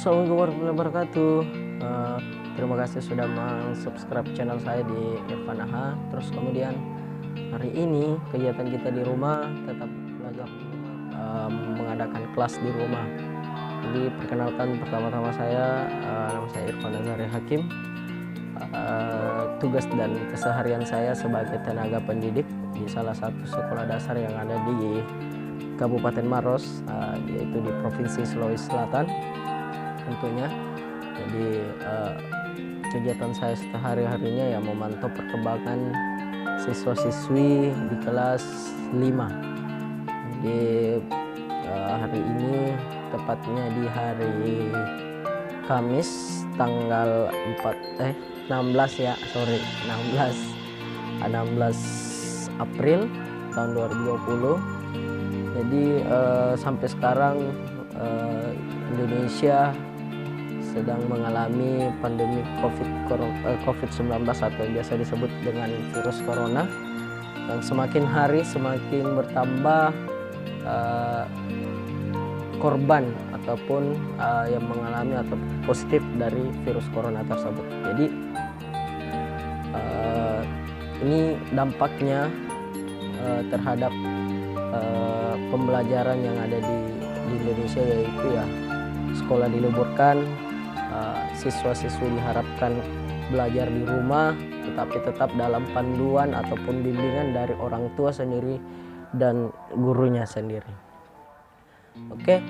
Assalamualaikum warahmatullahi wabarakatuh. Terima kasih sudah subscribe channel saya di Irfan Aha. Terus kemudian hari ini kegiatan kita di rumah tetap belajar mengadakan kelas di rumah. Jadi perkenalkan pertama-tama saya, nama saya Irfan Azhari Hakim. Tugas dan keseharian saya sebagai tenaga pendidik di salah satu sekolah dasar yang ada di Kabupaten Maros, yaitu di Provinsi Sulawesi Selatan tentunya. Jadi kegiatan saya sehari-harinya ya memantau perkembangan siswa-siswi di kelas 5. Jadi hari ini tepatnya di hari Kamis tanggal 16 April tahun 2020. Jadi sampai sekarang Indonesia sedang mengalami pandemi COVID-19 atau biasa disebut dengan virus corona, yang semakin hari semakin bertambah korban ataupun yang mengalami atau positif dari virus corona tersebut. Jadi ini dampaknya terhadap pembelajaran yang ada di Indonesia, yaitu ya sekolah diliburkan, siswa-siswi diharapkan belajar di rumah, tetapi tetap dalam panduan ataupun bimbingan dari orang tua sendiri dan gurunya sendiri. Oke,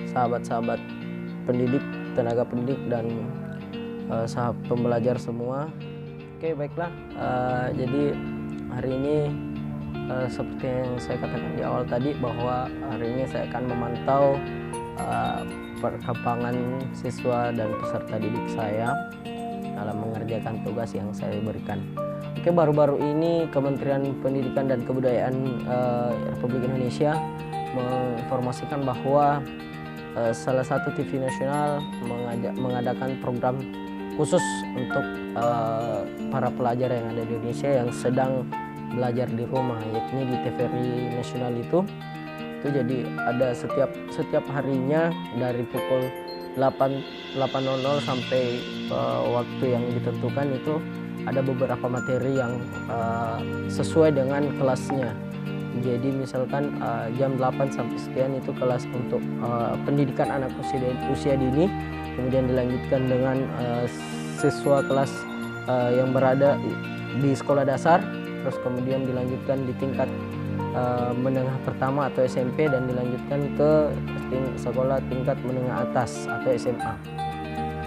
sahabat-sahabat pendidik, tenaga pendidik dan sahabat pembelajar semua. Oke, baiklah. Jadi hari ini seperti yang saya katakan di awal tadi, bahwa hari ini saya akan memantau perkembangan siswa dan peserta didik saya dalam mengerjakan tugas yang saya berikan. Oke, baru-baru ini Kementerian Pendidikan dan Kebudayaan Republik Indonesia menginformasikan bahwa salah satu TV nasional mengadakan program khusus untuk para pelajar yang ada di Indonesia yang sedang belajar di rumah, yakni di TVRI nasional itu. Jadi ada setiap harinya dari pukul 8.00 sampai waktu yang ditentukan itu ada beberapa materi yang sesuai dengan kelasnya. Jadi misalkan jam 8 sampai sekian itu kelas untuk pendidikan anak usia dini, kemudian dilanjutkan dengan siswa kelas yang berada di sekolah dasar, terus kemudian dilanjutkan di tingkat menengah pertama atau SMP, dan dilanjutkan ke sekolah tingkat menengah atas atau SMA,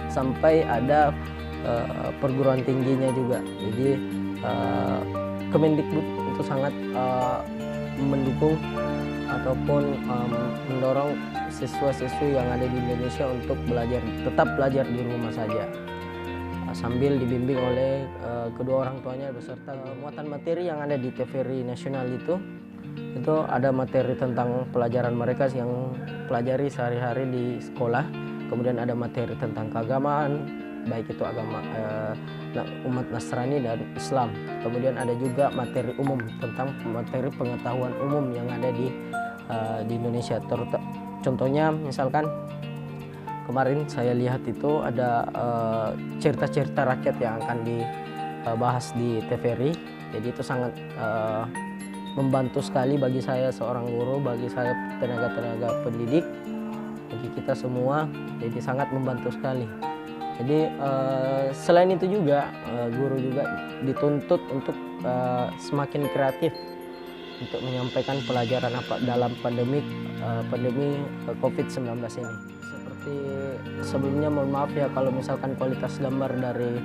sampai ada perguruan tingginya juga. Jadi Kemendikbud itu sangat mendukung ataupun mendorong siswa-siswi yang ada di Indonesia untuk tetap belajar di rumah saja, sambil dibimbing oleh kedua orang tuanya beserta muatan materi yang ada di TVRI nasional itu ada materi tentang pelajaran mereka yang pelajari sehari-hari di sekolah. Kemudian ada materi tentang keagamaan, baik itu agama umat Nasrani dan Islam. Kemudian ada juga materi umum tentang materi pengetahuan umum yang ada di Indonesia. Contohnya misalkan kemarin saya lihat itu ada cerita-cerita rakyat yang akan dibahas di TVRI. Jadi itu sangat membantu sekali bagi saya seorang guru, bagi saya tenaga-tenaga pendidik, bagi kita semua. Jadi sangat membantu sekali. Jadi selain itu juga guru juga dituntut untuk semakin kreatif untuk menyampaikan pelajaran dalam pandemi COVID-19 ini. Seperti sebelumnya, mohon maaf ya kalau misalkan kualitas gambar dari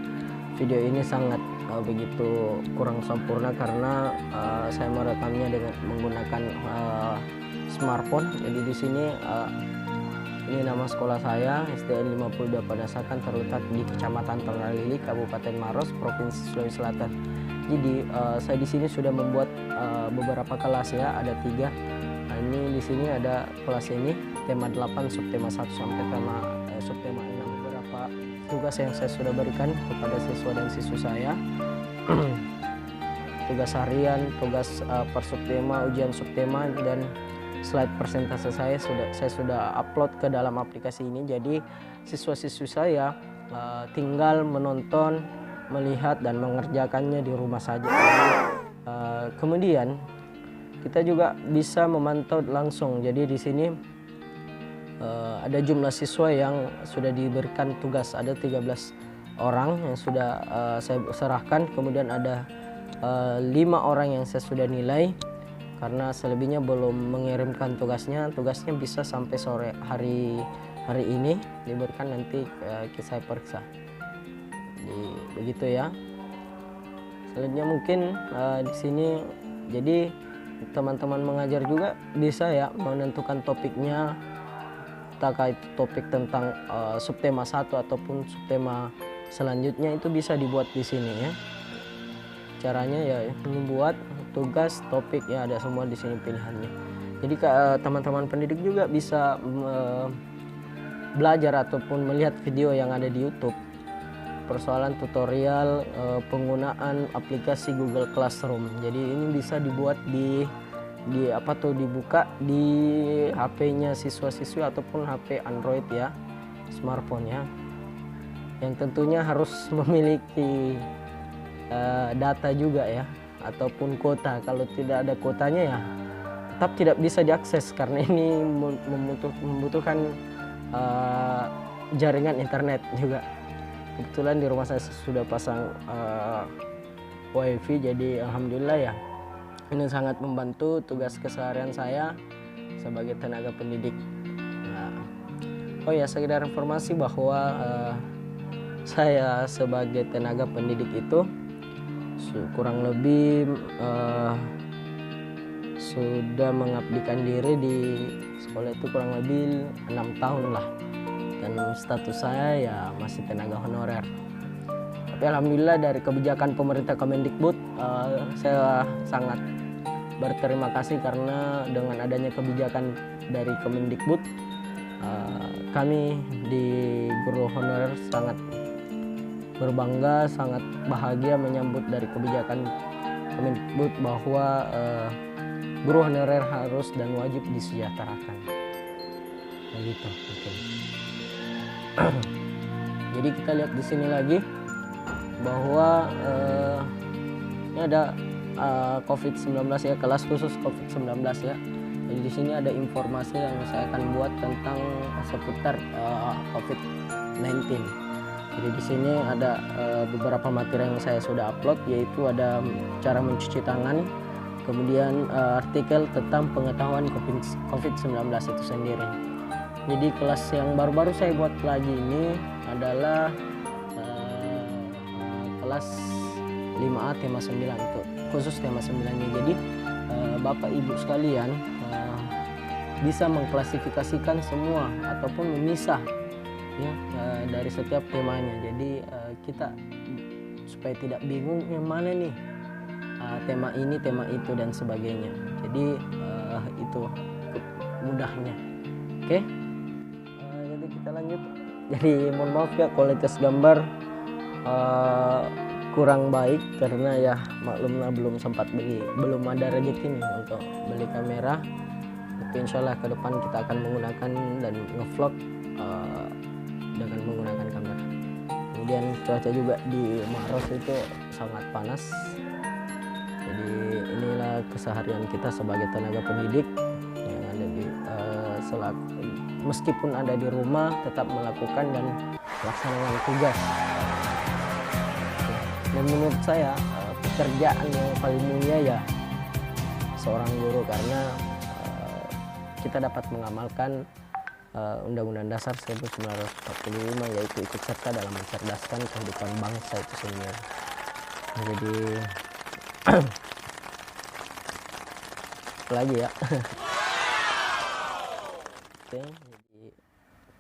video ini sangat begitu kurang sempurna, karena saya merekamnya dengan menggunakan smartphone. Jadi di sini ini nama sekolah saya, SDN 52 Padasakan, terletak di Kecamatan Tongalili, Kabupaten Maros, Provinsi Sulawesi Selatan. Jadi saya di sini sudah membuat beberapa kelas ya, ada 3. Nah, ini di sini ada kelas ini tema 8, subtema 1 sampai subtema 6. Beberapa tugas yang saya sudah berikan kepada siswa dan siswi saya. Tugas harian, tugas per subtema, ujian subtema, dan slide persentase saya sudah upload ke dalam aplikasi ini. Jadi siswa-siswi saya tinggal menonton, melihat dan mengerjakannya di rumah saja. Kemudian kita juga bisa memantau langsung. Jadi di sini ada jumlah siswa yang sudah diberikan tugas, ada 13 orang yang sudah saya serahkan. Kemudian ada 5 orang yang saya sudah nilai, karena selebihnya belum mengirimkan tugasnya. Tugasnya bisa sampai sore hari ini diberikan, nanti saya periksa. Begitu ya. Selanjutnya mungkin di sini, jadi teman-teman mengajar juga bisa ya menentukan topiknya, apakah itu topik tentang subtema 1 ataupun subtema selanjutnya, itu bisa dibuat di sini ya. Caranya ya membuat tugas, topik ya, ada semua di sini pilihannya. Jadi teman-teman pendidik juga bisa belajar ataupun melihat video yang ada di YouTube, persoalan tutorial penggunaan aplikasi Google Classroom. Jadi ini bisa dibuat dibuka di HP-nya siswa-siswi ataupun HP Android ya, smartphone ya, yang tentunya harus memiliki data juga ya, ataupun kuota. Kalau tidak ada kuotanya ya tetap tidak bisa diakses, karena ini membutuhkan jaringan internet juga. Kebetulan di rumah saya sudah pasang wifi, jadi alhamdulillah ya, ini sangat membantu tugas keseharian saya sebagai tenaga pendidik. Oh ya, sekedar informasi bahwa saya sebagai tenaga pendidik itu kurang lebih sudah mengabdikan diri di sekolah itu kurang lebih 6 tahun lah, dan status saya ya masih tenaga honorer. Tapi alhamdulillah dari kebijakan pemerintah Kemendikbud, saya sangat berterima kasih, karena dengan adanya kebijakan dari Kemendikbud, kami di guru honorer sangat berbangga, sangat bahagia menyambut dari kebijakan Kemendikbud bahwa guru honorer harus dan wajib disejahterakan. Begitu mungkin. Jadi kita lihat di sini lagi bahwa ini ada COVID-19 ya, kelas khusus COVID-19 ya. Jadi di sini ada informasi yang saya akan buat tentang seputar COVID-19. Jadi di sini ada beberapa materi yang saya sudah upload, yaitu ada cara mencuci tangan, kemudian artikel tentang pengetahuan COVID-19 itu sendiri. Jadi kelas yang baru-baru saya buat lagi ini adalah kelas 5A tema 9, untuk khusus tema 9-nya. Jadi Bapak Ibu sekalian bisa mengklasifikasikan semua ataupun memisah ya dari setiap temanya. Jadi kita supaya tidak bingung yang mana nih tema ini, tema itu dan sebagainya. Jadi itu mudahnya. Oke. Jadi kita lanjut. Jadi mohon maaf ya kualitas gambar kurang baik, karena ya maklumlah belum sempat belum ada rezeki nih untuk beli kamera. Tapi insya Allah ke depan kita akan menggunakan dan ngevlog dengan menggunakan kamera. Kemudian cuaca juga di Maros itu sangat panas. Jadi inilah keseharian kita sebagai tenaga pendidik yang ada di meskipun ada di rumah tetap melakukan dan melaksanakan tugas. Dan menurut saya pekerjaan yang paling mulia ya seorang guru, karena kita dapat mengamalkan Undang-Undang Dasar 1945, yaitu ikut serta dalam mencerdaskan kehidupan bangsa itu sendiri. Jadi lagi ya. Oke, jadi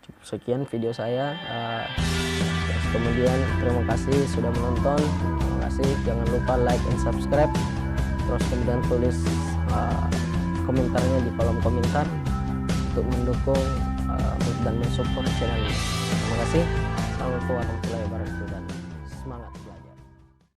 cukup sekian video saya. Kemudian terima kasih sudah menonton, terima kasih, jangan lupa like and subscribe, terus kemudian tulis komentarnya di kolom komentar untuk mendukung dan mensupport channel ini. Terima kasih. Assalamualaikum warahmatullahi wabarakatuh dan semangat.